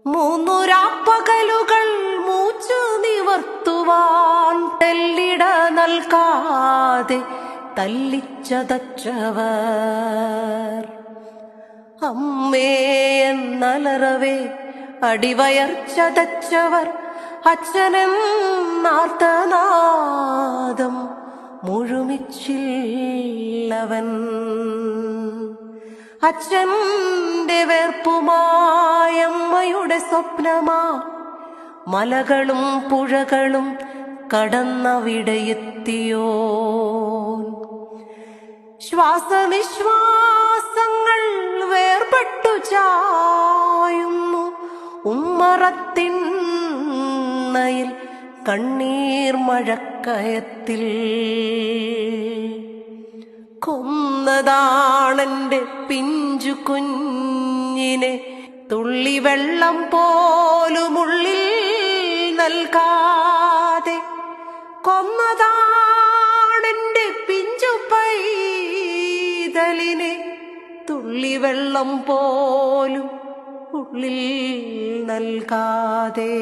മൂന്നുരാപ്പകലുകൾ മൂച്ചു നിവർത്തുവാൻ തെല്ലിട നൽകാതെ തല്ലിച്ചതച്ചവർ, അമ്മേ എന്നലറവേ അടിവയർച്ചതച്ചവർ, അച്ഛനെന്നാർത്തനാദം മുഴുമിച്ചില്ലവൻ. അച്ഛന്റെ വേർപ്പുമായമ്മയുടെ സ്വപ്നമാ മലകളും പുഴകളും കടന്നവിടെയെത്തിയോ. ശ്വാസനിശ്വാസങ്ങൾ വേർപെട്ടു ചായുന്നു ഉമ്മറത്തിണ്ണയിൽ കണ്ണീർ മഴക്കയത്തിൽ. കൊന്നതാണെന്റെ പിഞ്ചു കുഞ്ഞിനെ, തുള്ളിവെള്ളം പോലുമുള്ളിൽ നൽകാതെ. കൊന്നതാണെന്റെ പിഞ്ചു പൈതലിനെ, തുള്ളിവെള്ളം പോലും ഉള്ളിൽ നൽകാതെ.